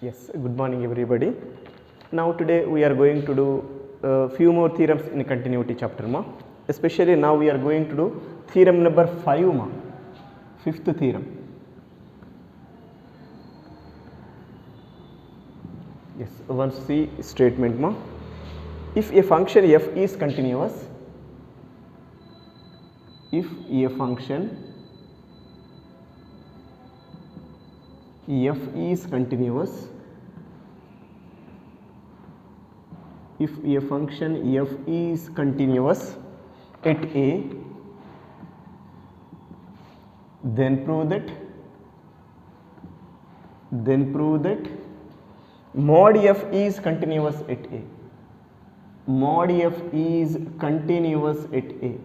Yes, good morning everybody. Now today we are going to do a few more theorems in continuity chapter ma. Especially now we are going to do theorem number 5 ma. Fifth theorem. Yes, one C statement ma. If a function f is continuous, if a function f is continuous, if a function f is continuous at A, then prove that mod f is continuous at A. Mod f is continuous at A.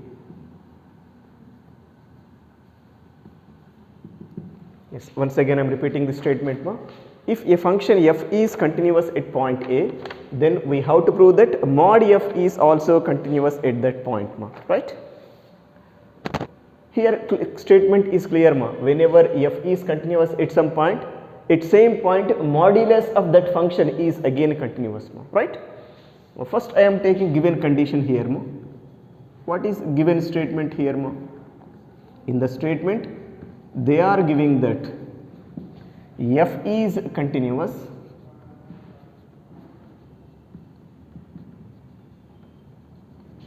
Yes, once again I am repeating this statement ma. If a function f is continuous at point A, then we have to prove that mod f is also continuous at that point ma, right? Here statement is clear ma. Whenever f is continuous at some point, at same point modulus of that function is again continuous ma, right? First I am taking given condition here ma. What is given statement here ma? In the statement they are giving that f is continuous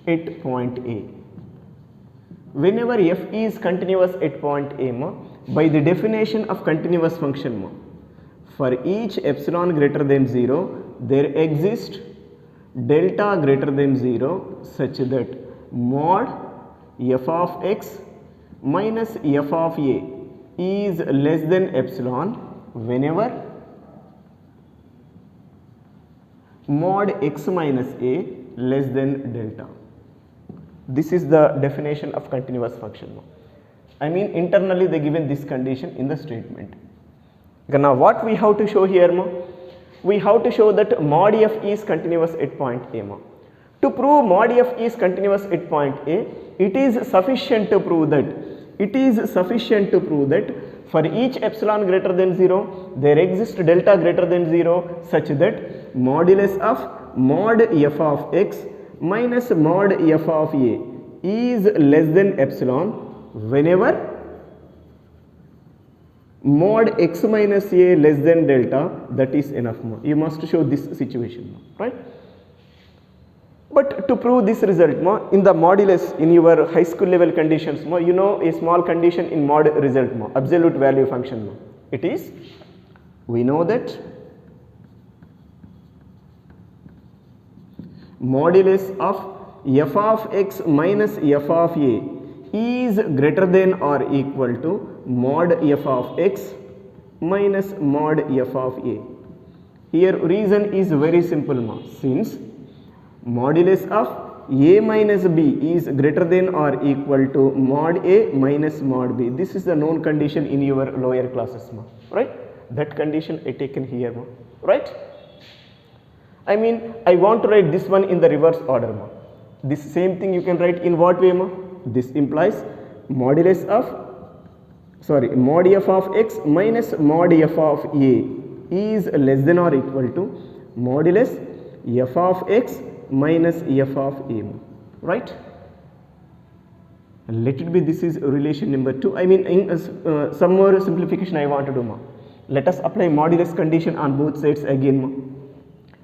at point A. Whenever f is continuous at point A ma, by the definition of continuous function ma, for each epsilon greater than 0 there exists delta greater than 0 such that mod f of x minus f of A is less than epsilon whenever mod x minus A less than delta. This is the definition of continuous function. I mean internally they given this condition in the statement. Now what we have to show here ma? We have to show that mod f is continuous at point A ma. To prove mod f is continuous at point A, it is sufficient to prove that for each epsilon greater than 0 there exists delta greater than 0 such that modulus of mod f of x minus mod f of A is less than epsilon whenever mod x minus A less than delta. That is enough ma. You must show this situation ma, right? But to prove this result ma, in the modulus in your high school level conditions ma, you know a small condition in mod result ma, absolute value function ma. It is, we know that modulus of f of x minus f of A is greater than or equal to mod f of x minus mod f of A. Here reason is very simple ma, since modulus of A minus B is greater than or equal to mod A minus mod B. This is the known condition in your lower classes ma, right? That condition I taken here ma, right? I mean I want to write this one in the reverse order ma. This same thing you can write in what way ma? This implies modulus of mod f of x minus mod f of A is less than or equal to modulus f of x minus f of A, right? Let it be, this is relation number 2. I mean in some more simplification I want to do ma. Let us apply modulus condition on both sides again ma.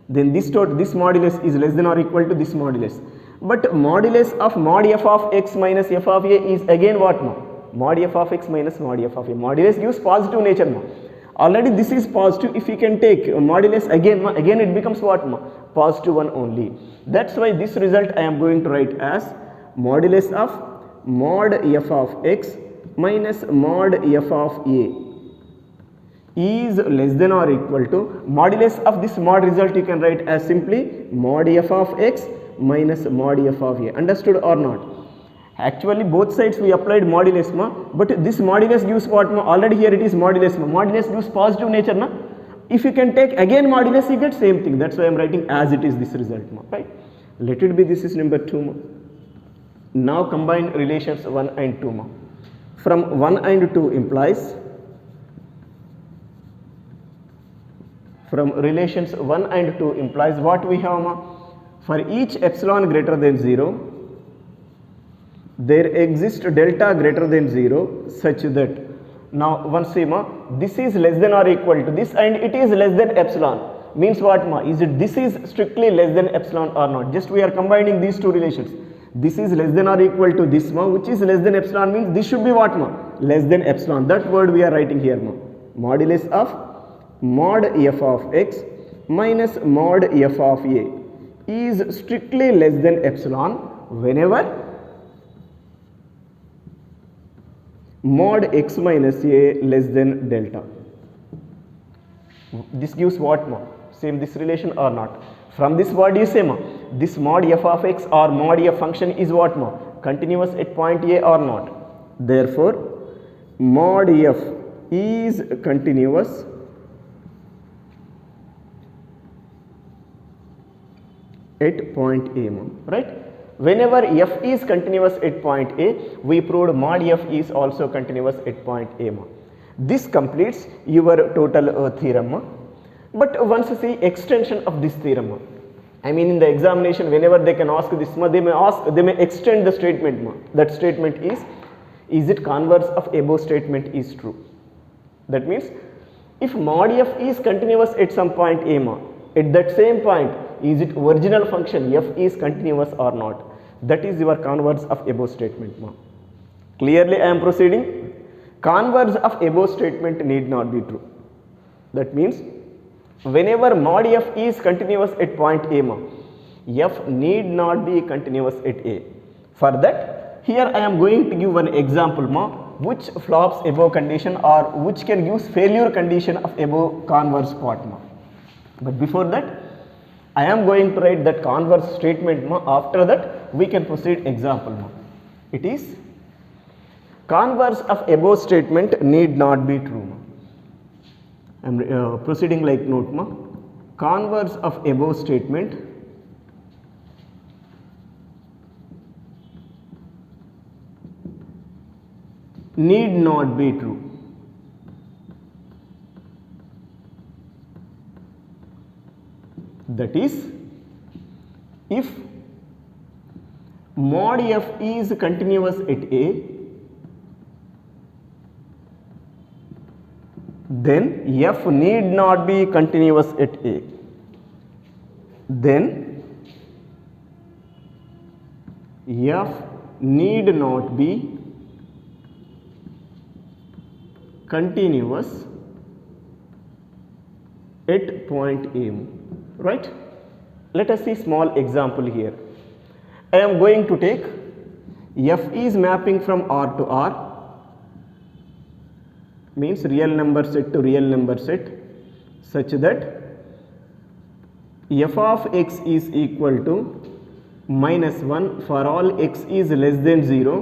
Then this modulus is less than or equal to this modulus. But modulus of mod f of x minus f of A is again what ma? Mod f of x minus mod f of A. Modulus gives positive nature ma. Already this is positive. If you can take modulus again ma, again it becomes what ma? Positive one only. That's why this result I am going to write as modulus of mod f of x minus mod f of A is less than or equal to modulus of this mod result you can write as simply mod f of x minus mod f of A. Understood or not? Actually both sides we applied modulus ma, but this modulus gives what ma? Already here it is modulus ma. Modulus gives positive nature na. If you can take again modulus you get same thing. That's why I am writing as it is this result ma, right? Let it be, this is number 2 ma. Now combine relations 1 and 2 ma. From 1 and 2 implies from relations 1 and 2 implies what we have ma? For each epsilon greater than 0, there exists delta greater than 0 such that, now once see ma, this is less than or equal to this and it is less than epsilon, means what ma? Is it this is strictly less than epsilon or not? Just we are combining these two relations. This is less than or equal to this ma, which is less than epsilon, means this should be what ma? Less than epsilon. That word we are writing here ma. Modulus of mod f of x minus mod f of a is strictly less than epsilon whenever mod x minus a less than delta. This gives what ma? Same this relation or not? From this what do you say ma? This mod f of x or mod f function is what ma? Continuous at point A or not? Therefore, mod f is continuous at point A ma, right? Whenever f is continuous at point A, we proved mod f is also continuous at point A ma. This completes your total theorem ma. But once you see extension of this theorem ma, I mean in the examination whenever they can ask this ma, they may extend the statement ma. That statement is it converse of above statement is true? That means if mod f is continuous at some point A ma, at that same point is it original function f is continuous or not? That is your converse of above statement ma. Clearly I am proceeding. Converse of above statement need not be true. That means whenever mod f is continuous at point A ma, f need not be continuous at A. For that, here I am going to give one example ma, which flops above condition or which can give failure condition of above converse part ma. But before that, I am going to write that converse statement ma. After that, we can proceed example ma. It is converse of above statement need not be true ma. I am proceeding like note ma. Converse of above statement need not be true. That is, if mod f is continuous at A, then f need not be continuous at A. Then f need not be continuous at point A, right? Let us see small example here. I am going to take f is mapping from R to R, means real number set to real number set, such that f of x is equal to minus 1 for all x is less than 0,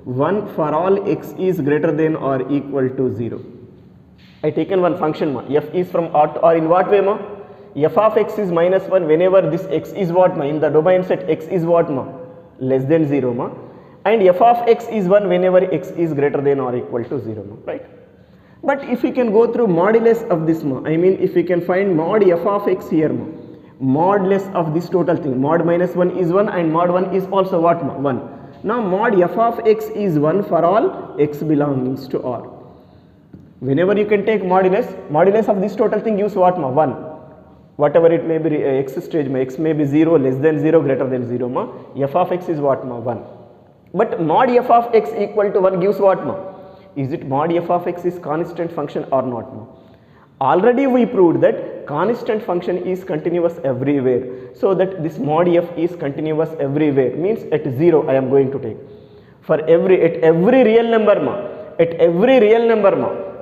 1 for all x is greater than or equal to 0. I taken one function ma, f is from R to R in what way ma? F of x is minus 1 whenever this x is what ma? In the domain set x is what ma? Less than 0 ma. And f of x is 1 whenever x is greater than or equal to 0 ma, right? But if we can go through modulus of this ma, I mean if we can find mod f of x here ma, modulus of this total thing, mod minus 1 is 1 and mod 1 is also what ma? 1. Now mod f of x is 1 for all x belongs to R. Whenever you can take modulus of this total thing gives what ma? 1. Whatever it may be x stage ma, x may be 0, less than 0, greater than 0 ma, f of x is what ma? 1. But mod f of x equal to 1 gives what ma? Is it mod f of x is constant function or not ma? Already we proved that constant function is continuous everywhere. So that this mod f is continuous everywhere, means at 0 I am going to take. For at every real number ma,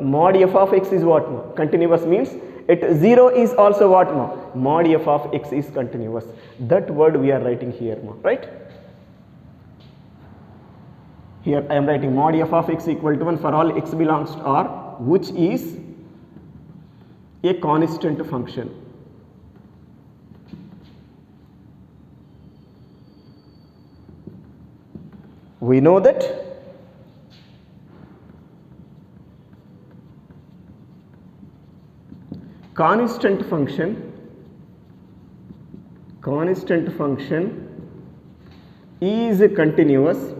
mod f of x is what ma? Continuous, means at 0 is also what ma? Mod f of x is continuous. That word we are writing here ma, right? Here I am writing mod f of x equal to 1 for all x belongs to R, which is a constant function. We know that constant function is continuous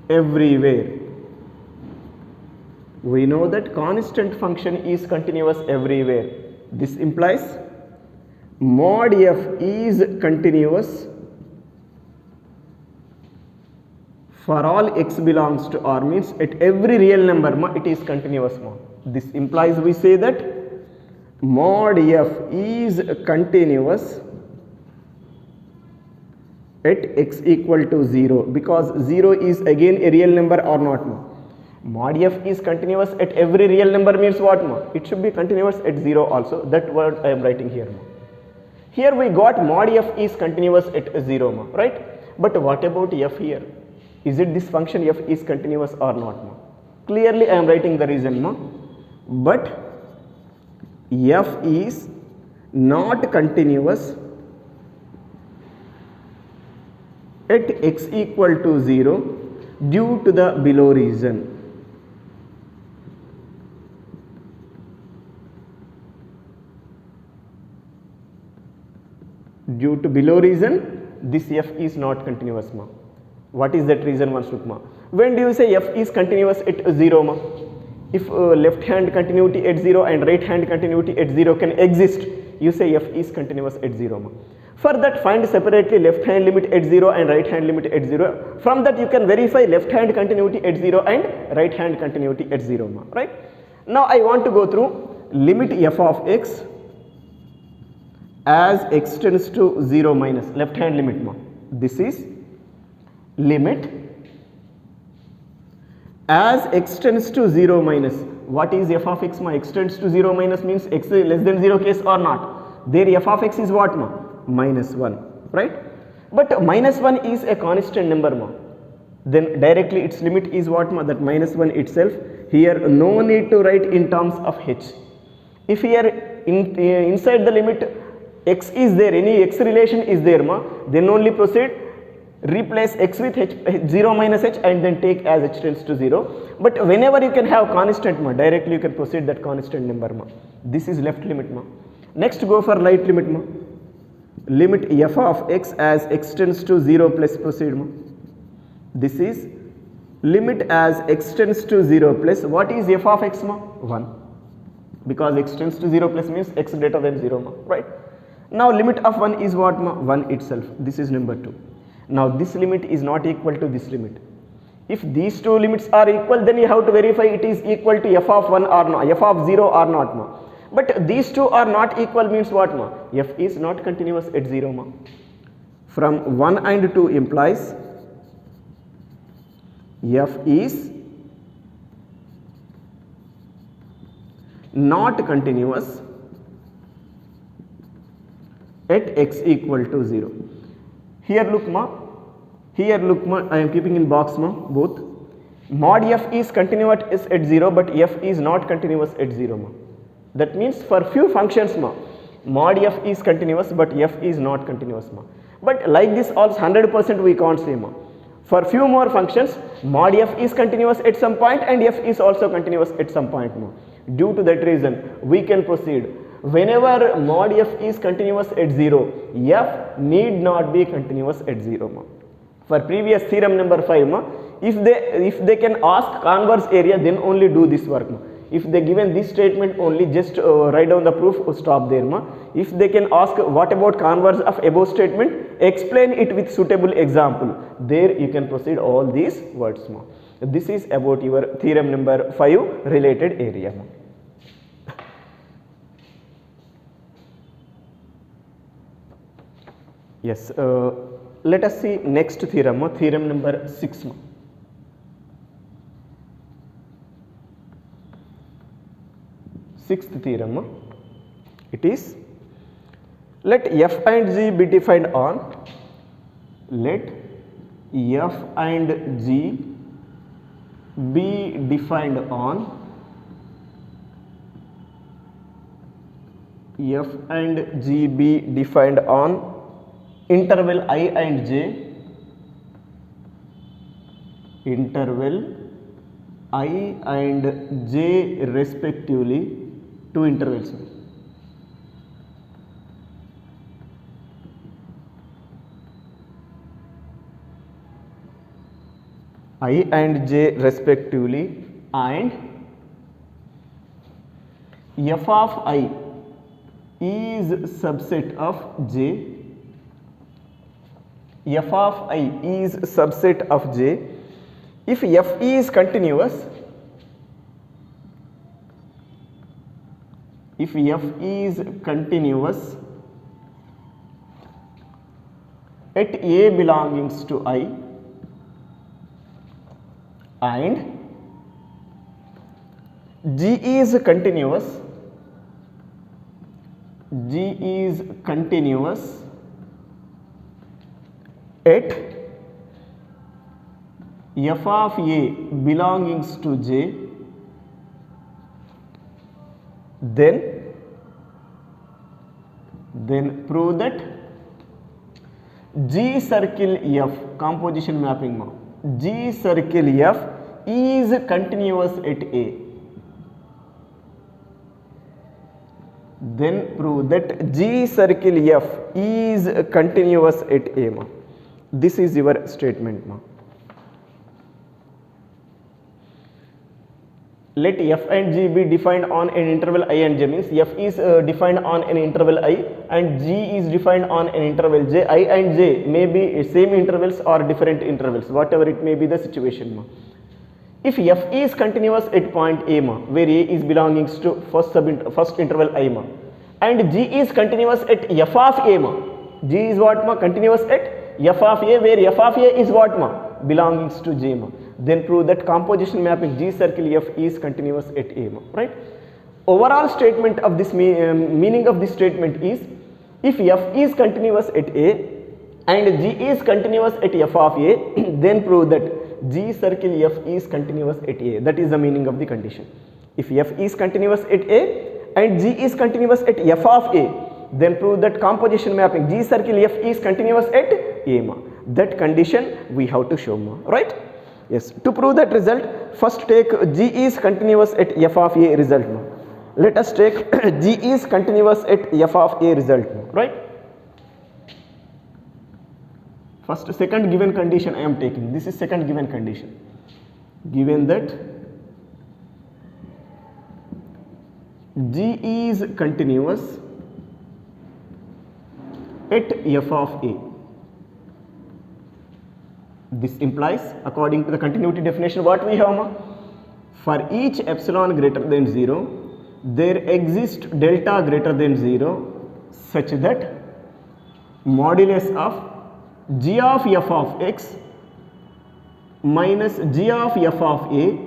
everywhere. We know that constant function is continuous everywhere. This implies mod f is continuous for all x belongs to R, means at every real number it is continuous. This implies we say that mod f is continuous at x equal to 0, because 0 is again a real number or not. Mod f is continuous at every real number means what? It should be continuous at 0 also. That word I am writing here. Here we got mod f is continuous at 0, right? But what about f here? Is it this function f is continuous or not? Clearly I am writing the reason. But f is not continuous at x equal to 0 due to the below reason. Due to below reason, this f is not continuous. What is that reason? Once look. When do you say f is continuous at 0? If left hand continuity at 0 and right hand continuity at 0 can exist, you say f is continuous at 0. For that, find separately left hand limit at 0 and right hand limit at 0. From that you can verify left hand continuity at 0 and right hand continuity at 0. Right? Now I want to go through limit f of x as x tends to 0 minus left hand limit. This is limit as x tends to 0 minus. What is f of x? X tends to 0 minus means x is less than 0 case or not. There f of x is what? Minus 1, right? But minus 1 is a constant number. Then directly its limit is what? That minus 1 itself. Here no need to write in terms of h. If here inside the limit x is there, any x relation is there, then only proceed, replace x with h, 0 minus h, and then take as h tends to 0. But whenever you can have constant, directly you can proceed that constant number. This is left limit. Next go for right limit. Limit f of x as x tends to 0 plus proceed. This is limit as x tends to 0 plus. What is f of x? 1. Because x tends to 0 plus means x greater than 0, right? Now limit of 1 is what? 1 itself. This is number 2. Now this limit is not equal to this limit. If these two limits are equal, then you have to verify it is equal to f of 1 or not, f of 0 or not. But these two are not equal means what? F is not continuous at 0. From 1 and 2 implies f is not continuous at x equal to 0. Here look I am keeping in box both. Mod f is continuous at 0, but f is not continuous at 0. That means for few functions mod f is continuous, but f is not continuous. But like this also 100% we can't say. For few more functions, mod f is continuous at some point and f is also continuous at some point. Due to that reason, we can proceed. Whenever mod f is continuous at 0, f need not be continuous at 0. For previous theorem number 5, if they can ask converse area, then only do this work. If they given this statement only, just write down the proof, stop there. If they can ask what about converse of above statement, explain it with suitable example. There you can proceed all these words. This is about your theorem number 5 related area. Yes, let us see next theorem, theorem number 6. Sixth theorem, it is, let f and g be defined on, let f and g be defined on, f and g be defined on interval I and j, interval I and j respectively two intervals. I and j respectively, and f of I is subset of j, f of I is subset of j if f is continuous, if f is continuous at a belongs to I and g is continuous, g is continuous at f of a belongs to j, then prove that G circle F composition mapping ma, G circle F is continuous at A. Then prove that G circle F is continuous at A ma. This is your statement ma. Let f and g be defined on an interval I and j, means f is defined on an interval I and g is defined on an interval j. I and j may be same intervals or different intervals, whatever it may be the situation ma. If f is continuous at point A ma, where A is belongs to first interval I ma, and g is continuous at f of A ma, g is what ma? Continuous at f of A, where f of A is what ma? Belongs to j ma. Then prove that composition mapping G circle F is continuous at A ma, right? Overall statement of this meaning of this statement is, if F is continuous at A and G is continuous at F of A, then prove that G circle F is continuous at A. That is the meaning of the condition. If F is continuous at A and G is continuous at F of A, then prove that composition mapping G circle F is continuous at A ma. That condition we have to show ma, right? Yes, to prove that result, first take G is continuous at F of A result ma. Let us take G is continuous at F of A result ma, right? First, second given condition I am taking. This is second given condition. Given that G is continuous at F of A. This implies, according to the continuity definition, what we have ma? For each epsilon greater than 0, there exists delta greater than 0 such that modulus of g of f of x minus g of f of a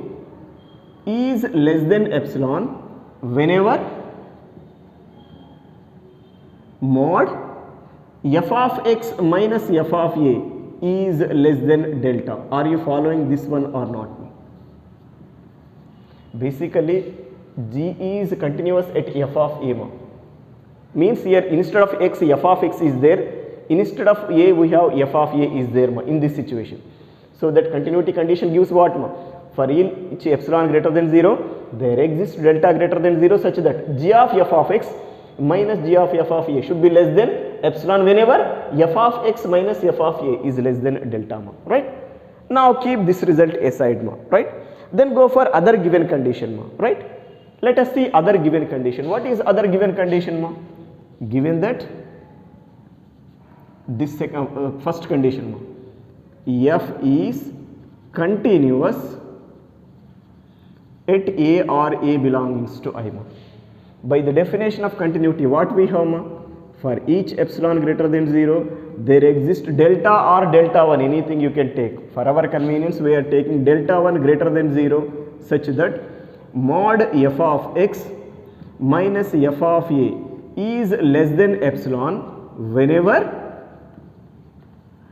is less than epsilon whenever mod f of x minus f of a is less than delta. Are you following this one or not? Basically, G is continuous at f of a ma. Means here instead of x, f of x is there. Instead of a, we have f of a is there ma, in this situation. So that continuity condition gives what ma? For each epsilon greater than 0, there exists delta greater than 0 such that g of f of x minus g of f of a should be less than epsilon whenever f of x minus f of a is less than delta ma, right? Now keep this result aside ma, right? Then go for other given condition ma, right? Let us see other given condition. What is other given condition ma? Given that this first condition ma, f is continuous at A or A belongs to I ma. By the definition of continuity, what we have ma? For each epsilon greater than 0, there exists delta or delta 1, anything you can take. For our convenience, we are taking delta 1 greater than 0 such that mod f of x minus f of a is less than epsilon whenever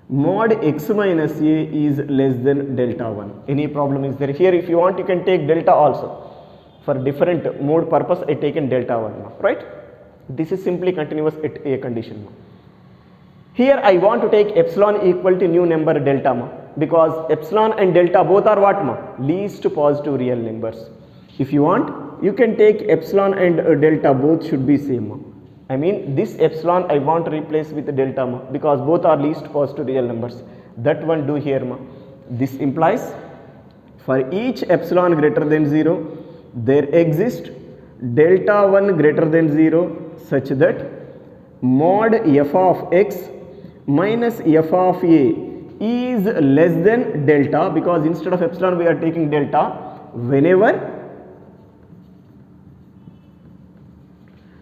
mod x minus a is less than delta 1. Any problem is there? Here if you want, you can take delta also. For different mode purpose, I taken delta 1, right? This is simply continuous at A condition. Here I want to take epsilon equal to new number delta ma. because epsilon and delta both are what ma? Least positive real numbers. If you want, you can take epsilon and delta, both should be same ma. I mean this epsilon I want to replace with delta ma, because both are least positive real numbers. That one do here ma. This implies for each epsilon greater than 0, there exists delta 1 greater than 0 such that mod f of x minus f of a is less than delta, because instead of epsilon we are taking delta, whenever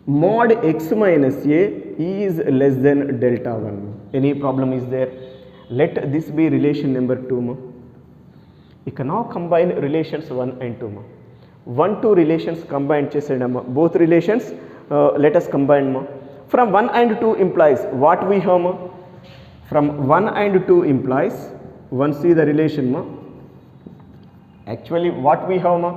mod x minus a is less than delta 1. Any problem is there? Let this be relation number 2 ma. You can now combine relations 1 and 2 ma. 1, 2 relations combined chesedama. Both relations let us combine ma. From 1 and 2 implies what we have ma? From 1 and 2 implies, one see the relation ma. Actually what we have ma?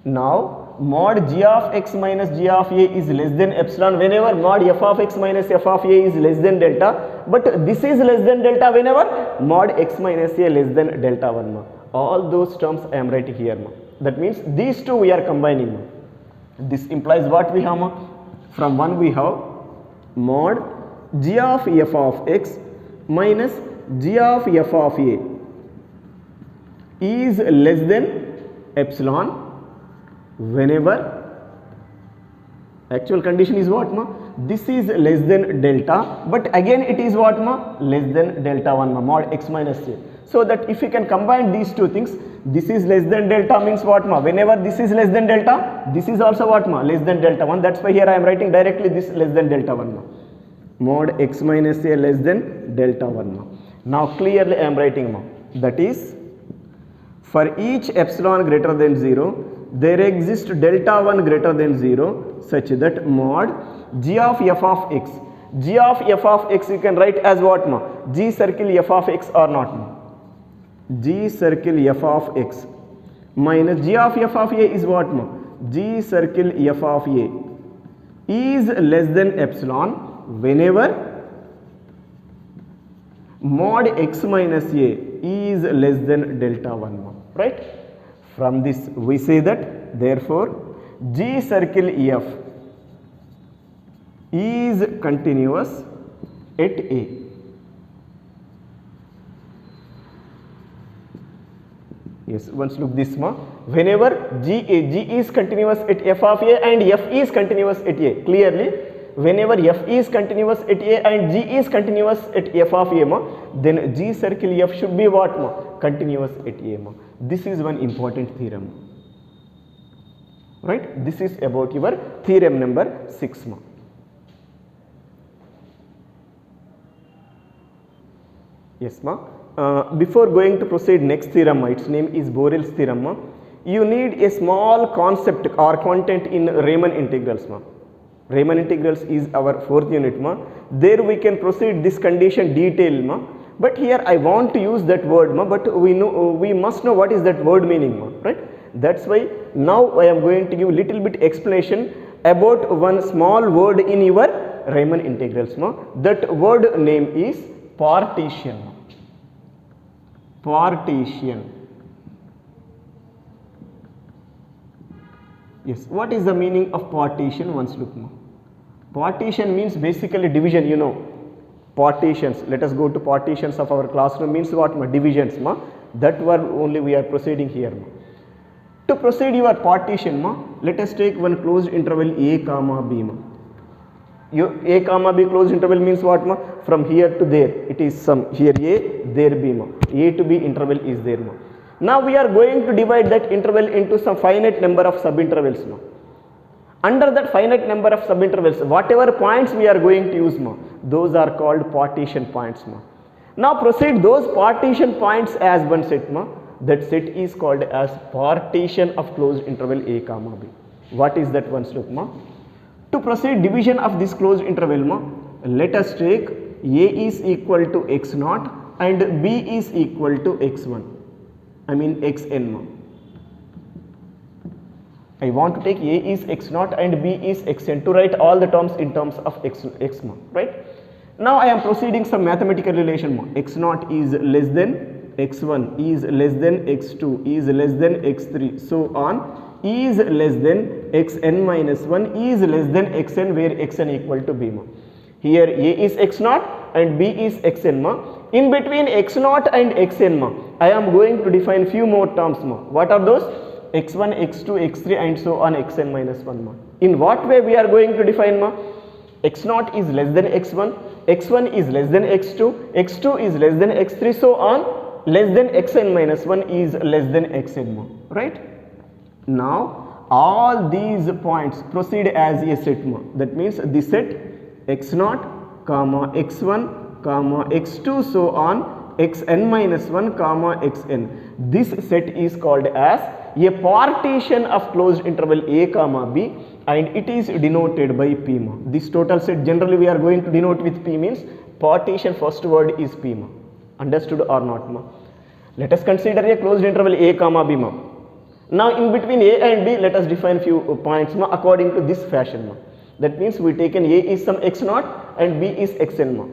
Now mod g of x minus g of a is less than epsilon whenever mod f of x minus f of a is less than delta, but this is less than delta whenever mod x minus a less than delta 1 ma. All those terms I am writing here ma. That means these two we are combining ma. This implies what we have ma? From 1 we have mod g of f of x minus g of f of a is less than epsilon whenever, actual condition is what ma? This is less than delta, but again it is what ma? Less than delta 1 ma, mod x minus a. So that if you can combine these two things, this is less than delta means what ma? Whenever this is less than delta, this is also what ma? Less than delta 1. That's why here I am writing directly this less than delta 1 ma. Mod x minus a less than delta 1 ma. Now clearly I am writing ma. That is, for each epsilon greater than 0, there exists delta 1 greater than 0 such that mod g of f of x. G of f of x you can write as what ma? G circle f of x or not ma? G circle f of x minus g of f of a is what ma? G circle f of a is less than epsilon whenever mod x minus a is less than delta 1 ma, right? From this we say that therefore G circle F is continuous at A. Yes, once look this ma. Whenever G is continuous at F of A and F is continuous at A. Clearly, whenever F is continuous at A and G is continuous at F of A ma, then G circle F should be what ma? Continuous at A ma. This is one important theorem, right? This is about your theorem number 6 ma. Yes ma. Before going to proceed next theorem, its name is Borel's theorem ma. You need a small concept or content in Riemann integrals ma. Riemann integrals is our 4th unit ma. There we can proceed this condition detail ma. But here I want to use that word ma, but we must know what is that word meaning ma, right? That's why now I am going to give little bit explanation about one small word in your Riemann integrals ma. That word name is partition. Partition. Yes, what is the meaning of partition? Once look ma. Partition means basically division, you know. Partitions, let us go to partitions of our classroom means what ma? Divisions ma. That word only we are proceeding here ma. To proceed your partition ma, let us take one closed interval a comma b ma. A comma b closed interval means what ma? From here to there it is some, here a, there b ma. A to b interval is there ma. Now we are going to divide that interval into some finite number of subintervals ma. Under that finite number of subintervals, whatever points we are going to use ma, those are called partition points ma. Now proceed those partition points as one set ma. That set is called as partition of closed interval a comma b. What is that? Once look ma. To proceed division of this closed interval ma, let us take a is equal to x0 and b is equal to x1. I mean xn ma. I want to take a is x0 and b is xn to write all the terms in terms of x ma, right? Now I am proceeding some mathematical relation ma. X0 is less than x1 is less than x2 is less than x3 so on is less than xn minus 1 is less than xn where xn equal to b ma. Here a is x0 and b is xn ma. In between x0 and xn ma, I am going to define few more terms ma. What are those? x1, x2, x3 and so on xn minus 1 ma. In what way we are going to define ma? x0 is less than x1, x1 is less than x2, x2 is less than x3 so on less than xn minus 1 is less than xn ma, right? Now all these points proceed as a set ma. That means the set x0 comma x1 comma x2 so on xn minus 1 comma xn. This set is called as a partition of closed interval a comma b and it is denoted by p ma. This total set generally we are going to denote with p means partition first word is p ma. Understood or not ma? Let us consider a closed interval a comma b ma. Now in between a and b let us define few points ma according to this fashion ma. That means we taken a is some x0 and b is xn ma.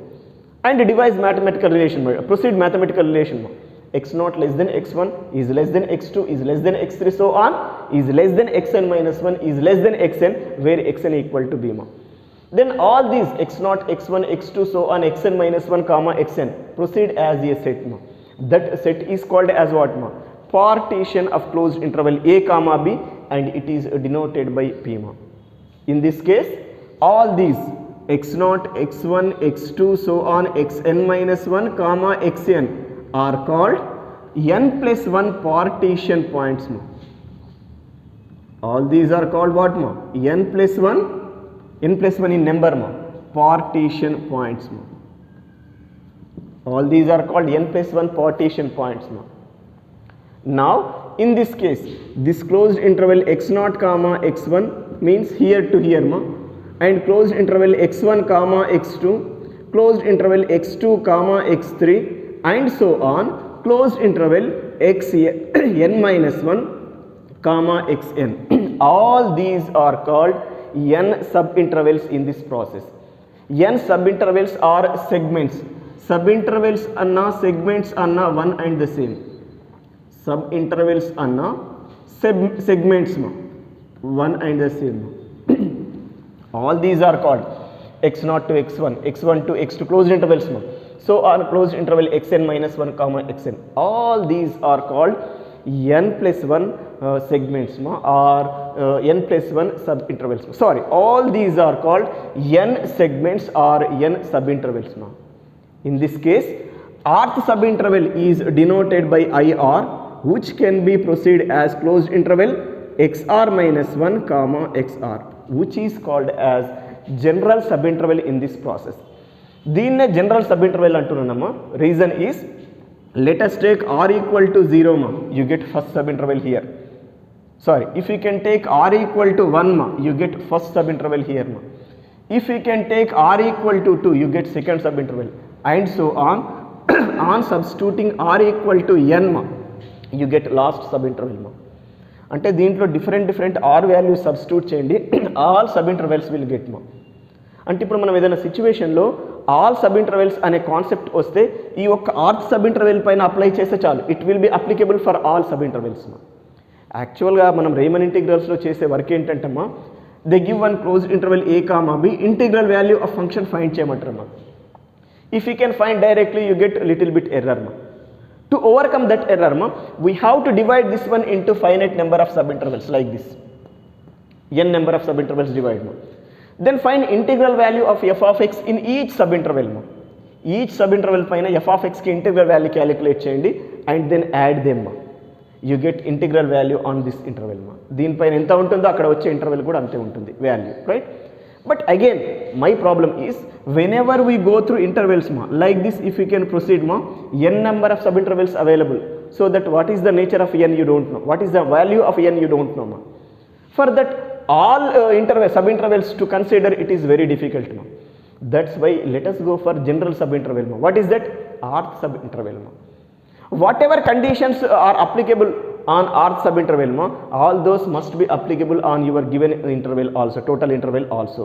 And devise mathematical relation ma. Proceed mathematical relation ma. x0 less than x1 is less than x2 is less than x3 so on is less than xn minus 1 is less than xn where xn equal to b ma. Then all these x0, x1, x2 so on xn minus 1 comma xn proceed as a set ma. That set is called as what ma? Partition of closed interval a comma b and it is denoted by p ma. In this case all these x0, x1, x2 so on xn minus 1 comma xn are called n plus 1 partition points ma. All these are called what ma? n plus 1 in number ma, partition points ma. All these are called n plus 1 partition points ma. Now in this case this closed interval x0 comma x1 means here to here ma, and closed interval x1 comma x2, closed interval x2 comma x3 and so on closed interval xn minus 1 comma xn. All these are called n subintervals in this process. N subintervals are segments. Subintervals anna segments anna one and the same. Subintervals anna segments ma, one and the same. All these are called x0 to x1, x1 to x2 closed intervals ma. So on closed interval xn minus 1 comma xn. All these are called n plus 1 segments ma, or n plus 1 subintervals. Sorry, all these are called n segments or n subintervals ma. In this case rth subinterval is denoted by IR, which can be proceed as closed interval xr minus 1 comma xr, which is called as general subinterval in this process. దీన్నే general subinterval అంటున్నామా. Reason is let us take r equal to 0 ma, you get first subinterval here. Sorry, if you can take r equal to 1 ma, you get first subinterval here ma. If you can take r equal to 2, you get second subinterval and so on. On substituting r equal to n ma, you get last subinterval ma. అంటే దీంట్లో different are values substitute చేయండి, all సబింటర్వెల్స్ will get మా. అంటే ఇప్పుడు మనం ఏదైనా సిచ్యువేషన్లో all సబింటర్వెల్స్ అనే కాన్సెప్ట్ వస్తే ఈ ఒక్క ఆర్త్ సబింటర్వెల్ పైన అప్లై చేస్తే చాలు, it will be applicable for all subintervals మా. యాక్చువల్గా మనం రేమన్ ఇంటిగ్రల్స్లో చేసే వర్క్ ఏంటంటమ్మా, they give one closed interval A comma b, integral value of function find చేయమంటారమ్మా. If you can find directly you get little bit error మా. To overcome that error ma, we have to divide this one into finite number of subintervals like this, n number of subintervals divide ma. Then find integral value of f of x in each subinterval ma. Each subinterval paina f of x ki integral value calculate cheyandi and then add them ma. You get integral value on this interval ma. Deen paina enta untundo akkada vache interval kuda ante untundi value, right? But again my problem is whenever we go through intervals ma, like this, if you can proceed ma, n number of subintervals available, so that what is the nature of n you don't know, what is the value of n you don't know ma. For that all subintervals to consider, it is very difficult ma. That's why let us go for general subinterval ma. What is that? Rth subinterval ma. Whatever conditions are applicable on rth subinterval ma, all those must be applicable on your given interval also, total interval also,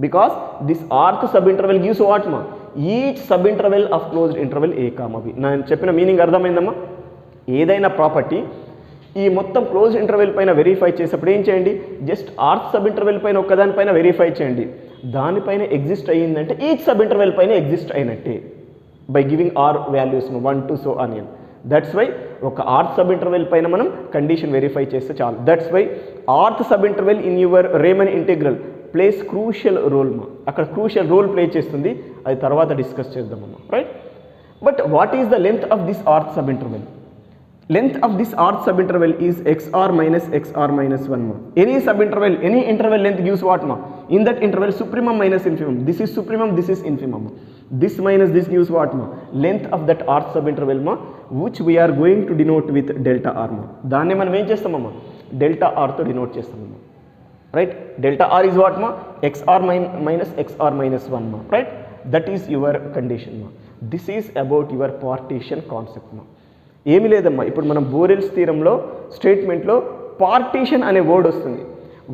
because this rth subinterval gives what ma? Each sub interval of closed interval A comma B. నేను చెప్పిన meaning అర్థమైందమ్మా? ఏదైనా property ఈ మొత్తం close interval పైన verify చేసేప్పుడు ఏం చేయండి, జస్ట్ ఆర్త్ సబ్ ఇంటర్వెల్ పైన ఒక్కదానిపైన వెరిఫై చేయండి, దానిపైన ఎగ్జిస్ట్ అయ్యిందంటే ఈచ్ సబ్ ఇంటర్వెల్ పైన ఎగ్జిస్ట్ అయినట్టే by giving r values 1 2 so on. That's why ఒక ఆర్త్ సబ్ ఇంటర్వెల్ పైన మనం కండిషన్ వెరిఫై చేస్తే చాలు. That's why rth sub interval in your Riemann integral plays crucial role మా. అక్కడ క్రూషియల్ రోల్ ప్లే చేస్తుంది, అది తర్వాత డిస్కస్ చేద్దామమ్మా, right? But what is the length of this rth sub interval? Length of this rth subinterval is xr minus 1 ma. Any subinterval, any interval length gives what ma? In that interval supremum minus infimum. This is supremum, this is infimum. This minus this gives what ma? Length of that rth subinterval ma, which we are going to denote with delta r ma. దాన్ని మనం ఏం చేస్తామమ్మా? Delta r తో denote చేస్తామమ్మా, right? Delta r is what ma? xr minus 1 ma, right? That is your condition ma. This is about your partition concept ma. ఏమీ లేదమ్మా, ఇప్పుడు మనం బోరెల్స్ థీరంలో స్టేట్మెంట్లో పార్టీషన్ అనే వర్డ్ వస్తుంది.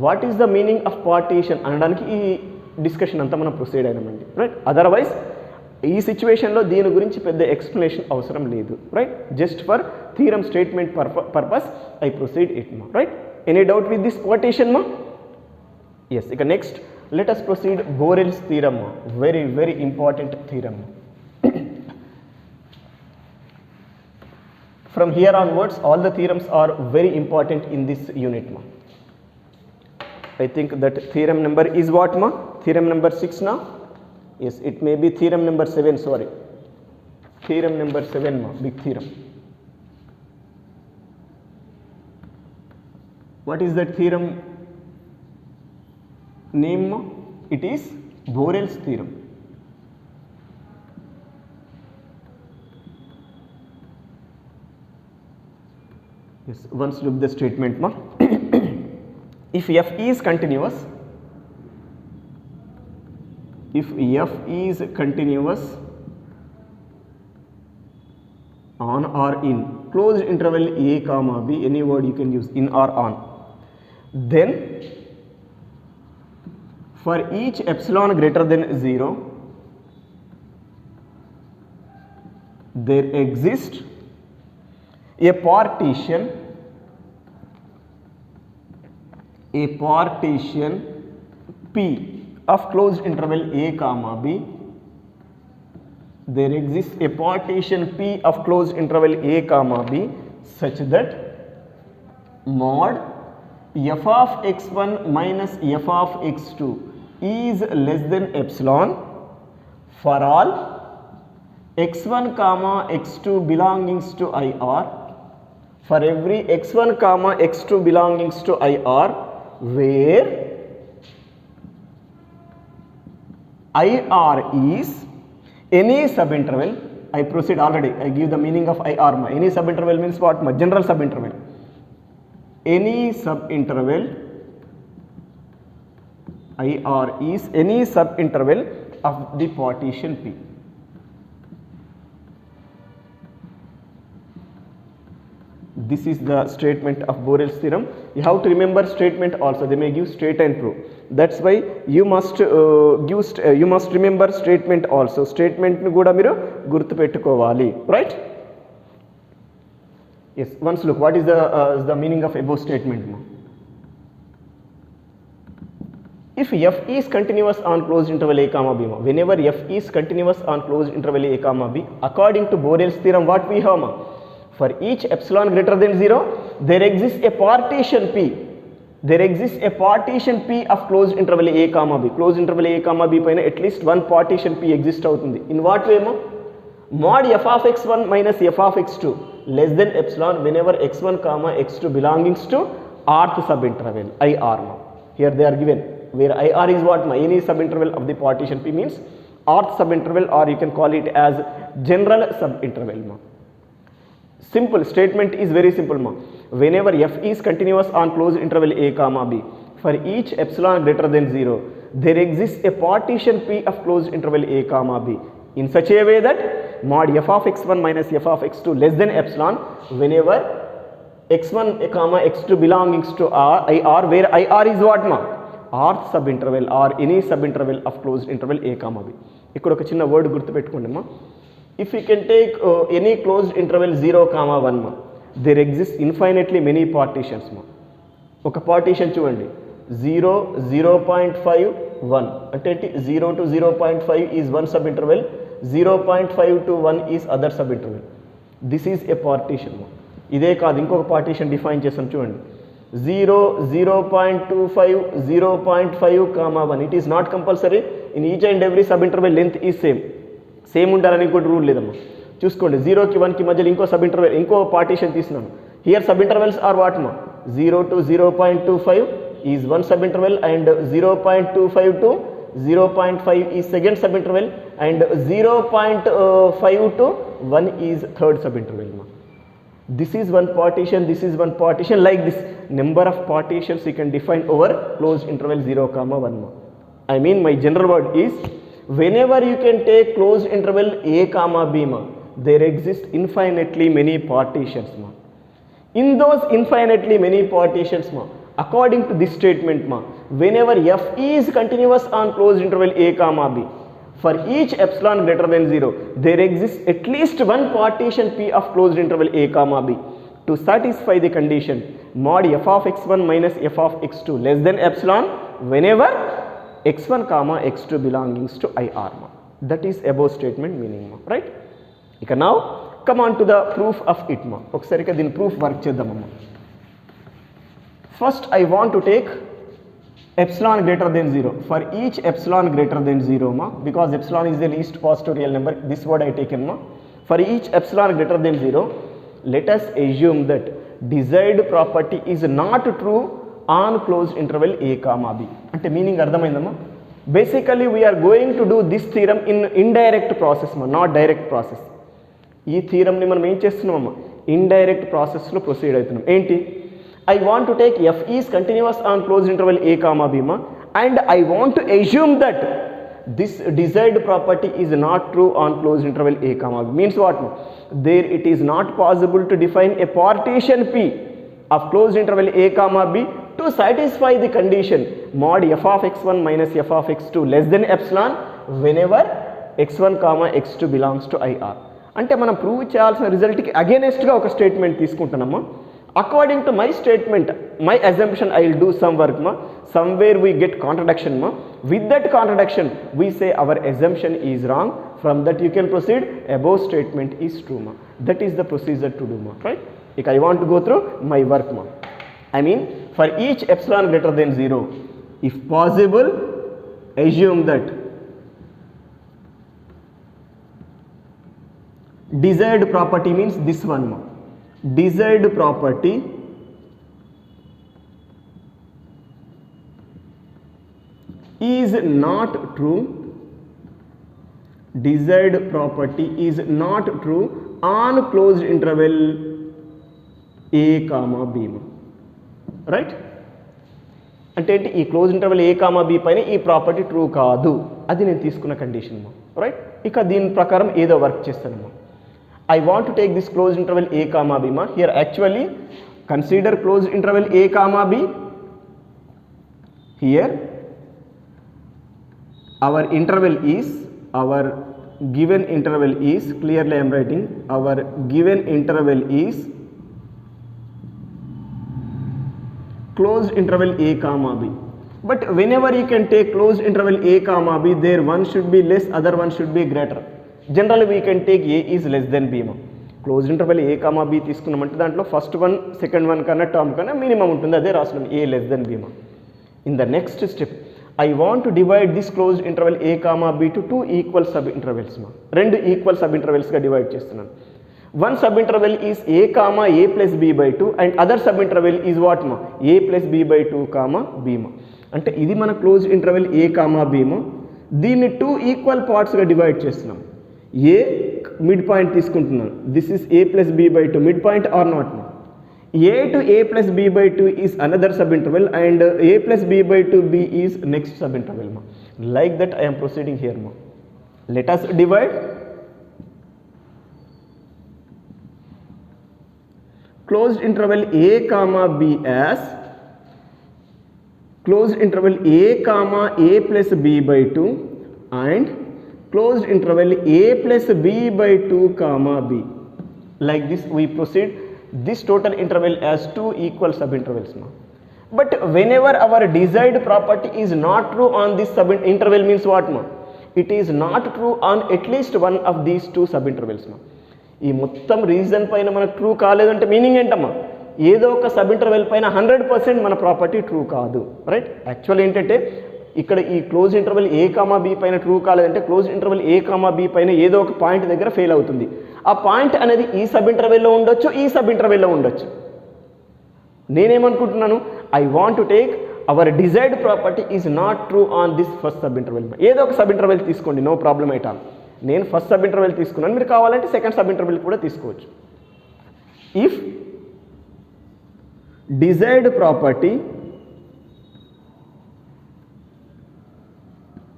What is the meaning of partition అనడానికి ఈ discussion అంతా మనం ప్రొసీడ్ అయినామండి, రైట్? అదర్వైజ్ ఈ సిచ్యువేషన్లో దీని గురించి పెద్ద ఎక్స్ప్లెనేషన్ అవసరం లేదు, right? Just for theorem statement purpose I proceed it మా, right? Any doubt with this partition మా? ఎస్. ఇక next let us proceed Borel's theorem మా. Very very important theorem. From here onwards, all the theorems are very important in this unit ma. I think that theorem number is what ma? Theorem number 6 now? Yes, it may be theorem number 7, sorry. Theorem number 7 ma, big theorem. What is that theorem name ma? It is Borel's theorem. Yes, once look the statement ma. If f is continuous, on or in closed interval a comma b, any word you can use, in or on, then for each epsilon greater than 0 there exists a partition P of closed interval a comma b. There exists a partition P of closed interval a comma b such that mod f of x1 minus f of x2 is less than epsilon for all x1 comma x2 belongings to IR. For every x1 comma x2 belongings to IR, where IR is any subinterval. I proceed already, I give the meaning of IR ma. Any subinterval means what ma? General subinterval. Any subinterval, IR is any subinterval of the partition P. This is the statement of Borel's theorem. You have to remember statement also. They may give state and prove. That's why you must you must remember statement also. Statement nu kuda meeru gurtu pettukovali, right? Yes. Once look, what is the meaning of above statement? If f is continuous on closed interval a comma b, whenever f is continuous on closed interval a comma b, according to Borel's theorem, what we have? For each epsilon greater than 0, there exists a partition P. There exists a partition P of closed interval a comma b. Closed interval a comma b paina at least one partition P exists avutundi. In what way ma? Mod f of x1 minus f of x2 less than epsilon whenever x1 comma x2 belongings to rth subinterval IR ma. Here they are given, where IR is what ma? Any subinterval of the partition P means rth subinterval, or you can call it as general subinterval ma. Simple statement is very simple ma. Whenever f is continuous on closed interval a comma b, for each epsilon greater than 0, there exists a partition P of closed interval a comma b in such a way that mod f of x1 minus f of x2 less than epsilon whenever x1 comma x2 belongings to IR, where IR is what ma? rth sub interval or any sub interval of closed interval a comma b. ఇక్కడ ఒక చిన్న word గుర్తుపెట్టుకోండి అమ్మా. If you can take any closed interval 0, 1 మా, there exist infinitely many partitions మా. ఒక partition చూడండి 0, 0.5, 1 అంటే 0 to 0.5 is one sub interval, 0.5 to 1 is other sub interval. This is a partition మా. ఇదే కాదు ఇంకొక పార్టీషన్ డిఫైన్ చేసాం చూడండి 0, 0.25, 0.5, 1. It is not compulsory in each and every sub interval length is same ఉండాలని ఇంకోటి రూల్ లేదమ్మా. చూసుకోండి 0కి 1కి మధ్యలో ఇంకో సబ్ ఇంటర్వెల్ ఇంకో పార్టీషన్ తీసినాను. Here sub intervals are what మా, 0 to 0.25 is one sub interval and 0.25 to 0.5 is second sub interval and 0.5 to 1 is third sub interval మా. This is one partition, this is one partition, like this number of partitions you can define over closed interval 0, 1 ma. I mean my general word is whenever you can take closed interval a comma b ma, there exist infinitely many partitions ma. In those infinitely many partitions ma, according to this statement ma, whenever f is continuous on closed interval a comma b, for each epsilon greater than 0, there exists at least one partition P of closed interval a comma b to satisfy the condition mod f of x1 minus f of x2 less than epsilon whenever x1 comma x2 belongs to IR ma. That is above statement meaning ma, right? Ika now come on to the proof of it ma. Okkasarika din proof work cheddam amma. First I want to take epsilon greater than 0. For each epsilon greater than 0 ma, because epsilon is the least positive real number, this word I taken ma. For each epsilon greater than 0, let us assume that desired property is not true on closed interval a comma b. Ante meaning ardhamaindamma. Basically we are going to do this theorem in indirect process ma, not direct process. Ee theorem ni manam em chestunnamma, indirect process lo proceed aitunnam. Enti I want to take f is continuous on closed interval a comma b ma, and I want to assume that this desired property is not true on closed interval a comma b. Means what? There it is not possible to define a partition P of closed interval a comma b to satisfy the condition mod f of x1 minus f of x2 less than epsilon whenever x1 comma x2 belongs to IR. అంటే మనం prove చేయాల్సిన రిజల్ట్కి అగేనెస్ట్గా ఒక statement తీసుకుంటున్నామా. According to my statement, my assumption, I will do some work ma, somewhere we get contradiction ma, with that contradiction we say our assumption is wrong, from that you can proceed above statement is true ma. That is the procedure to do ma, right? If I want to go through my work ma, I mean for each epsilon greater than 0, if possible assume that desired property means this one ma, desired property is not true, desired property is not true on closed interval a comma b, right? అంటే ఏంటి, ఈ close interval ఏ comma B పైన ఈ property true కాదు, అది నేను తీసుకున్న condition మా, రైట్? ఇక దీని ప్రకారం ఏదో వర్క్ చేస్తానమ్మా. I want to take this closed interval a comma b ma. Here actually consider closed interval a comma b. Here our interval is, our given interval is, clearly I am writing, our given interval is closed interval a comma b. But whenever you can take closed interval a comma b, there one should be less, other one should be greater. Generally we can take a is less than b ma. Closed interval a comma b తీసుకున్నామంటే దాంట్లో first one second one కన్నా term కన్నా minimum ఉంటుంది, అదే రాస్తున్నాం a less than b ma. In the next step I want to divide this closed interval a comma b to two equal sub intervals ma. రెండు equal sub intervals గా divide చేస్తున్నాను. One sub interval is a comma a plus b by 2 and other sub interval is what ma, a plus b by 2 comma b ma. అంటే ఇది మన closed interval a comma b ma. దీన్ని two equal parts గా divide చేస్తున్నాం. A mid point తీసుకుంటున్నాను, this is a plus b by 2 mid point or not మా. A to a plus b by 2 is another sub interval and a plus b by 2 b is next sub interval మా. Like that I am proceeding here ma. Let us divide closed interval a comma b as closed interval a comma a plus b by 2 and closed interval a plus b by 2 comma b. Like this we proceed. This total interval as two equal subintervals. But whenever our desired property is not true on this subinterval means what? It is not true on at least one of these two subintervals. ఈ మొత్తం reason పైన మనకు true కాలేదంటే meaning ఏంటమ్మా, ఏదో ఒక sub interval పైన 100% మన property true కాదు, రైట్. యాక్చువల్ ఏంటంటే ఇక్కడ ఈ క్లోజ్ ఇంటర్వెల్ ఏ కామా బి పైన ట్రూ కాలేదంటే క్లోజ్ ఇంటర్వెల్ ఏ కామా బి పైన ఏదో ఒక పాయింట్ దగ్గర ఫెయిల్ అవుతుంది. ఆ పాయింట్ అనేది ఈ సబ్ ఇంటర్వెల్లో ఉండొచ్చు, ఈ సబ్ ఇంటర్వెల్లో ఉండొచ్చు. నేనేమనుకుంటున్నాను, I want to take our desired property is not true on this first sub interval. ఏదో ఒక సబ్ ఇంటర్వెల్ తీసుకోండి, నో ప్రాబ్లం ఎట్ ఆల్. నేను ఫస్ట్ సబ్ ఇంటర్వెల్ తీసుకున్నాను, మీరు కావాలంటే సెకండ్ సబ్ ఇంటర్వెల్ కూడా తీసుకోవచ్చు. If desired property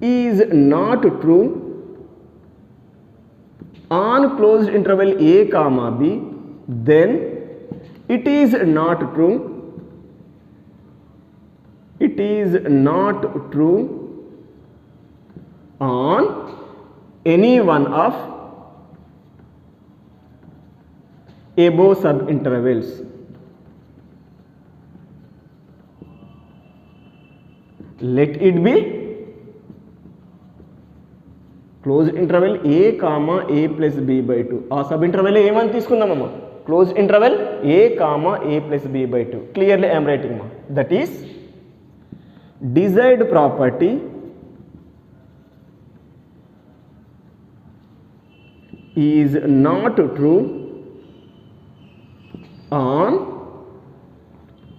is not true on closed interval a comma b, then it is not true, it is not true on any one of above sub intervals. Let it be close interval A comma a plus b by 2. ఆ sub interval ఏమని తీసుకుందామమ్మా, close interval A comma a plus b by 2. Clearly I'm writing మా. That is desired property is not true on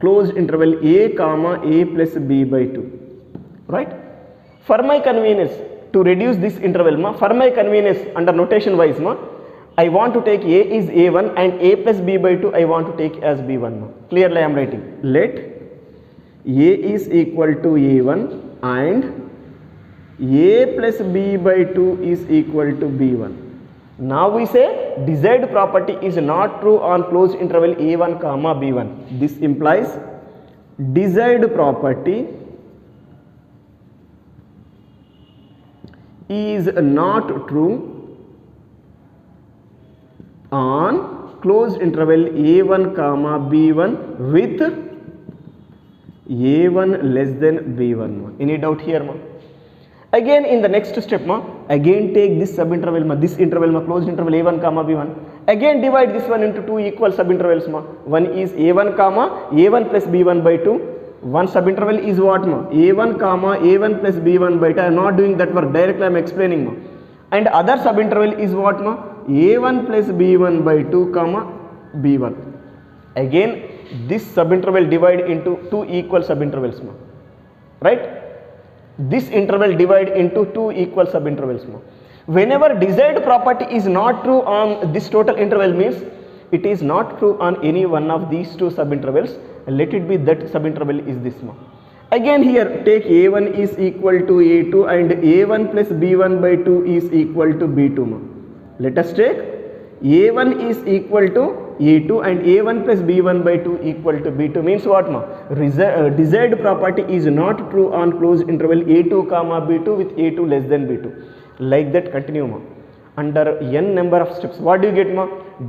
close interval A comma a plus b by 2. Right. For my convenience, to reduce this interval for my convenience under notation wise I want to take a is a1 and a plus b by 2 I want to take as b1 clearly I am writing. Let a is equal to a1 and a plus b by 2 is equal to b1. Now we say desired property is not true on closed interval a1 comma b1. This implies desired property is not true on closed interval a1 comma b1 with a1 less than b1. Any doubt here ma? Again in the next step again take this sub interval this interval closed interval a1 comma b1, again divide this one into two equal sub intervals one is a1 comma a1 plus b1 by 2. One sub interval is what a1 comma a1 plus b1 by 2. I am not doing that work, directly I am explaining and other sub interval is what a1 plus b1 by 2 comma b1. Again this sub interval divide into two equal sub intervals right. This interval divide into two equal sub intervals whenever desired property is not true on this total interval means it is not true on any one of these two sub intervals. Let it be that sub interval is this again here take a1 is equal to a2 and a1 plus b1 by 2 is equal to b2 let us take a1 is equal to a2 and a1 plus b1 by 2 equal to b2 means what desired property is not true on closed interval a2 comma b2 with a2 less than b2. Like that continue under n number of steps. What do you get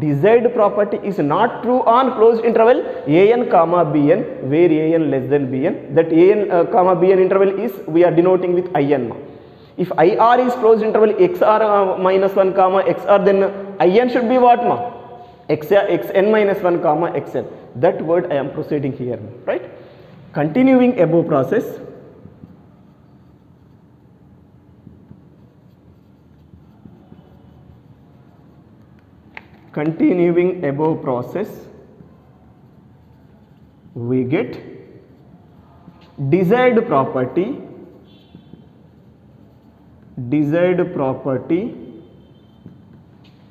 desired property is not true on closed interval an comma bn where an less than bn. That an comma bn interval is we are denoting with in if ir is closed interval xr minus 1 comma xr then in should be what xn minus 1 comma xn. That word I am proceeding here right. Continuing above process, continuing above process we get desired property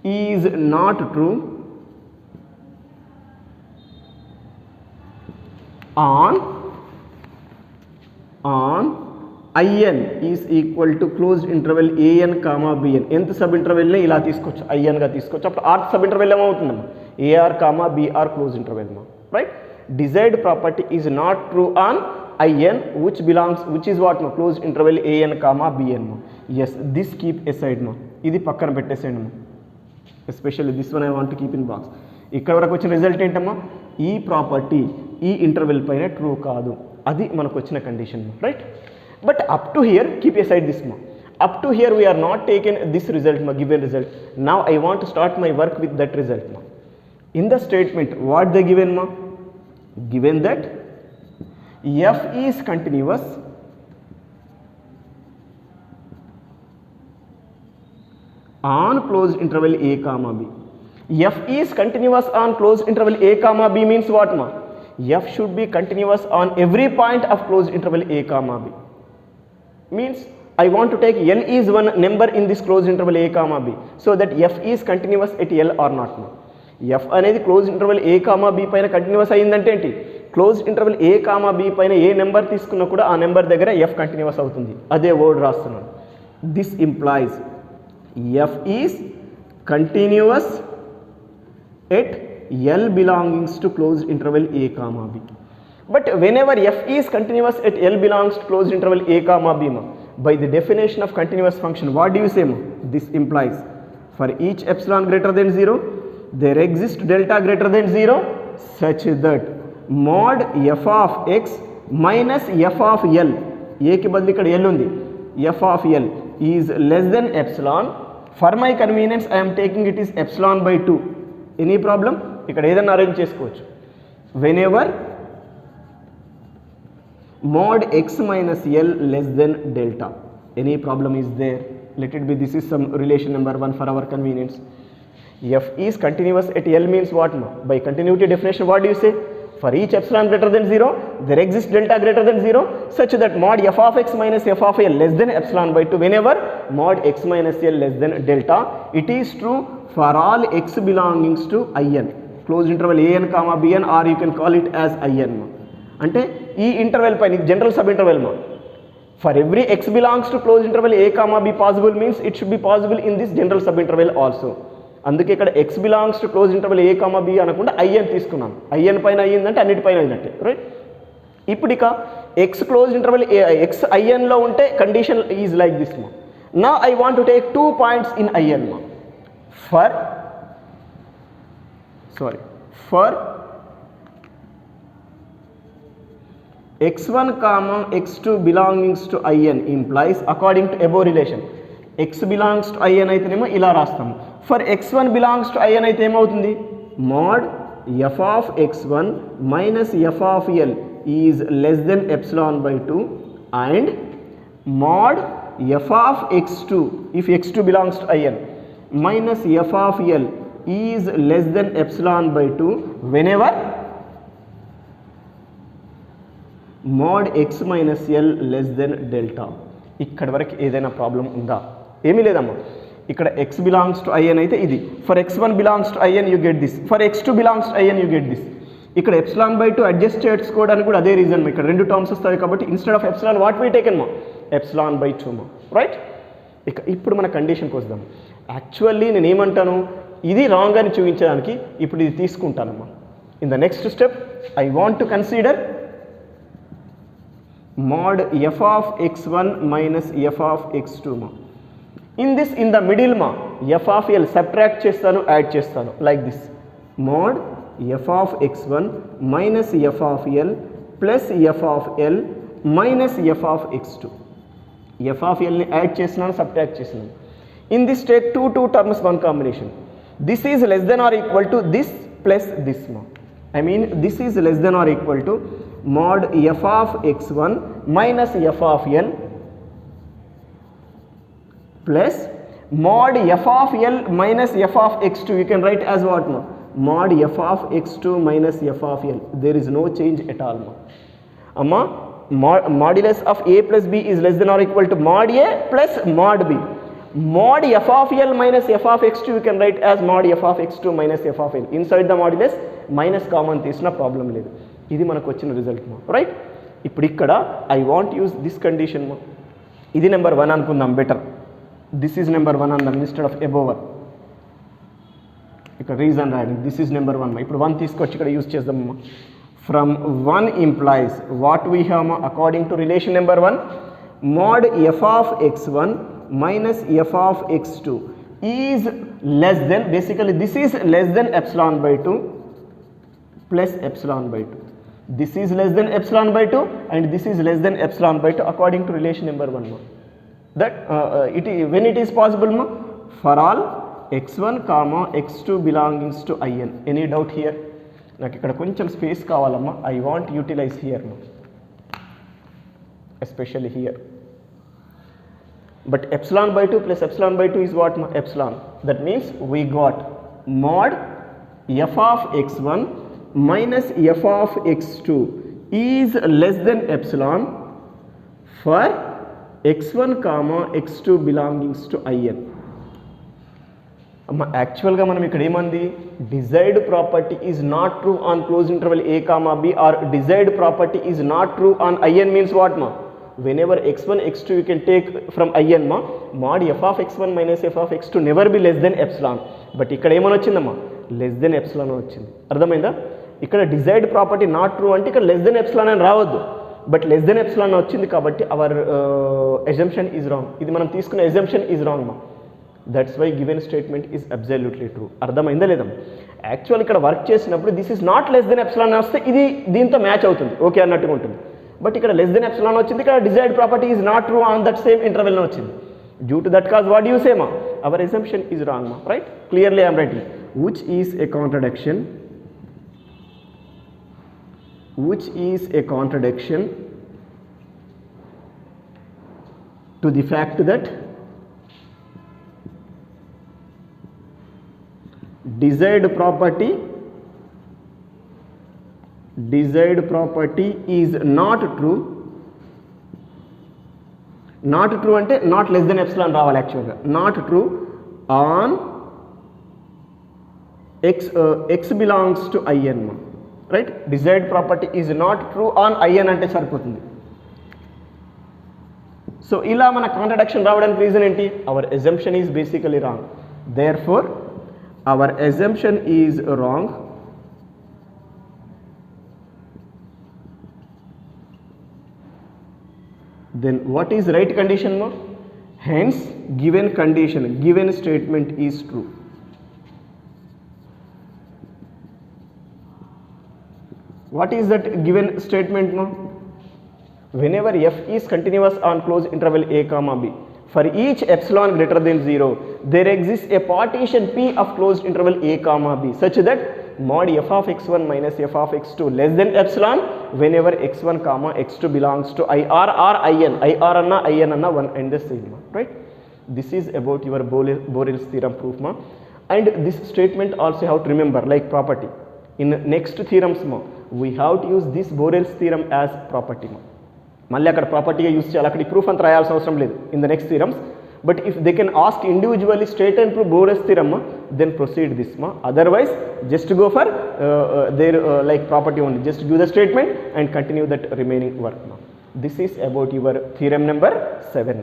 is not true on in is equal to closed interval an comma bn. ఎంత sub interval ని ఇలా తీసుకోవచ్చు in గా తీసుకోవచ్చు. అప్పుడు r sub interval ఏమవుతుందమ్మా ar comma br close interval right. desired property is not true on in which is what ma closed interval an comma bn ma. Yes, this keep aside ma, ఇది పక్కన పెట్టేసేయండి మా, especially this one I want to keep in box. ఇక్కడ వరకు వచ్చిన result ఏంటమ్మా, ఈ property ఈ ఇంటర్వెల్ పైన ట్రూ కాదు, అది మనకు వచ్చిన కండిషన్ మా, right. But up to hear keep aside this ma, up to here we are not taken this result ma, given result. Now I want to start my work with that result ma. In the statement what they given ma, given that f is continuous on closed interval a comma b. F is continuous on closed interval a comma b means what ma, f should be continuous on every point of closed interval a comma b. Means I want to take L is one number in this closed interval a comma b, so that f is continuous at L or not ma. f అనేది close interval a comma b పైన continuous అయ్యిందంటే ఏంటి, close interval a comma b పైన ఏ number తీసుకున్నా కూడా ఆ number దగ్గర f continuous అవుతుంది, అదే వర్డ్ రాస్తున్నాను. This implies f is continuous at L belongs to closed interval a comma b. But whenever f is continuous at L belongs to closed interval a comma b ma, by the definition of continuous function what do you say ma, this implies for each epsilon greater than 0 there exists delta greater than 0 such that mod f of x minus f of L, a కి బదులు ఇక్కడ L ఉంది, f of L is less than epsilon. For my convenience I am taking it is epsilon by 2. Any problem? ఇక్కడ ఏదైనా arrange చేసుకోవచ్చు. Whenever mod x minus L less than delta, any problem is there, let it be this is some relation number 1 for our convenience. F is continuous at L means what ma, by continuity definition what do you say, for each epsilon greater than 0 there exists delta greater than 0 such that mod f of x minus f of L less than epsilon by 2 whenever mod x minus L less than delta. It is true for all x belongings to in closed interval an comma bn, or you can call it as in ma. అంటే ఈ interval పైన general sub interval మా, for every x belongs to close interval a comma b possible means it should be possible in this general sub interval also. అందుకే ఇక్కడ x belongs to close interval a comma b అనకుండా in తీసుకున్నాను, in పైన అయ్యిందంటే అన్నిటిపైన అయినట్టే, right. ఇప్పుడు ఇక x close interval x in లో ఉంటే కండిషన్ ఈజ్ లైక్ దిస్ మా. Now I want to take 2 points in in మా, for x1 comma x2 belongs to in implies according to above relation x belongs to in అయితేనేమో ఇలా రాస్తాము, for x1 belongs to in అయితే ఏమవుతుంది, mod f of x1 minus f of L is less than epsilon by 2 and mod f of x2 if x2 belongs to in minus f of L is less than epsilon by 2 whenever mod x minus L less than delta. ఇక్కడ వరకు ఏదైనా problem ఉందా, ఏమీ లేదమ్మా. ఇక్కడ x belongs to in అయితే ఇది, for x1 belongs to in you get this, for x2 belongs to in you get this. ఇక్కడ ఎప్సిలాన్ బై 2 అడ్జస్ట్ చేసుకోవడానికి కూడా అదే రీజన్, ఇక్కడ రెండు టర్మ్స్ వస్తాయి కాబట్టి instead of epsilon what we taken మా, ఎప్సిలాన్ బై 2 మా, రైట్. ఇక ఇప్పుడు మన కండిషన్కి వద్దాం. యాక్చువల్లీ నేను ఏమంటాను, ఇది రాంగ్ అని చూపించడానికి ఇప్పుడు ఇది తీసుకుంటానమ్మా. In the next step I want to consider mod f of x1 minus f of x2 ma. In this in the middle ma f of L subtract చేస్తాను, యాడ్ చేస్తాను like this, mod f of x1 minus f of L plus f of L minus f of x2. f of L ని add చేస్తున్నాను, subtract చేస్తున్నాను. In this take two terms one combination. This is less than or equal to this plus this ma. I mean this is less than or equal to mod f of x1 minus f of L plus mod f of L minus f of x2. You can write as what ma, mod f of x2 minus f of L. There is no change at all ma. Amma modulus of a plus b is less than or equal to mod a plus mod b. Mod f of L minus f of x2 you can write as mod f of x2 minus f of L. Inside the modulus minus common తీసిన problem లేదు. ఇది మనకు వచ్చిన result మా, right. ఇప్పుడు ఇక్కడ I want use this condition మా, ఇది నెంబర్ 1 అనుకుందాం బెటర్, దిస్ ఈజ్ నెంబర్ 1 అందాం ఇన్స్టెడ్ ఆఫ్ అబోవ్ 1. ఇక్కడ రీజన్ రాయండి, దిస్ ఈజ్ నెంబర్ 1 మా. ఇప్పుడు 1 తీసుకొచ్చి ఇక్కడ use చేద్దామమ్మా. from 1 implies what we have according to relation number 1, mod f of x1 minus f of x2 is less than, basically this is less than epsilon by 2 plus epsilon by 2. This is less than epsilon by 2 and this is less than epsilon by 2 according to relation number 1. That when it is possible for all x1 comma x2 belongs to in. Any doubt here? నాకు ఇక్కడ కొంచెం space కావాలమ్మా. I want utilize here, especially here. But epsilon by 2 plus epsilon by 2 is what? Epsilon. That means we got mod f of x1 minus f of x2 is less than epsilon for x1 comma x2 belongs to in. యాక్చువల్గా మనం ఇక్కడ ఏమంది, desired property is not true on close interval a comma b or desired property is not true on in means what whenever x1 x2 you can take from in mod f of x1 minus f of x2 never be less than epsilon. But ఇక్కడ ఏమని వచ్చిందమ్మా, less than epsilon వచ్చింది. అర్థమైందా? ఇక్కడ desired property not true అంటే ఇక్కడ less than epsilon అని రావద్దు, బట్ లెస్ దెన్ ఎప్సిలాన్ వచ్చింది కాబట్టి అవర్ అజంప్షన్ ఈజ్ రాంగ్. ఇది మనం తీసుకున్న assumption is wrong that's why given statement is absolutely true. అర్థమైందా లేదా? యాక్చువల్ ఇక్కడ వర్క్ చేసినప్పుడు this is not less than epsilon వస్తే ఇది దీంతో మ్యాచ్ అవుతుంది, ఓకే అన్నట్టుగా ఉంటుంది. బట్ ఇక్కడ లెస్ దెన్ ఎప్సిలాన్ వచ్చింది, ఇక్కడ desired property is not true on that same interval వచ్చింది. Due to that cause what you say our assumption is wrong right? Clearly I'm writing which is a contradiction to the fact that desired property is not true. Not true అంటే not less than epsilon రావాలి యాక్చువల్గా. not true on x belongs to in right? desired property is not true on in అంటే సరిపోతుంది. So ఇలా మన contradiction రావడానికి reason ఏంటి? Hour assumption is basically wrong. Therefore hour assumption is wrong. then what is right condition hence given condition, given statement is true. What is that given statement whenever f is continuous on closed interval a comma b, for each epsilon greater than 0 there exists a partition p of closed interval a comma b such that mod f of x1 minus f of x2 less than epsilon whenever x1 comma x2 belongs to ir or in. ir anna in anna one and the same right? This is about your Borel's theorem proof and this statement also you have to remember like property. In next theorems we have to use this Borel's theorem as property. మళ్ళీ అక్కడ ప్రాపర్టీగా use చేయాలి, అక్కడ proof అంత రాయాల్సిన అవసరం లేదు in the next theorems. But if they can ask individually straight and prove Borel's theorem then proceed this otherwise just go for their like property only, just give the statement and continue that remaining work. This is about your theorem number 7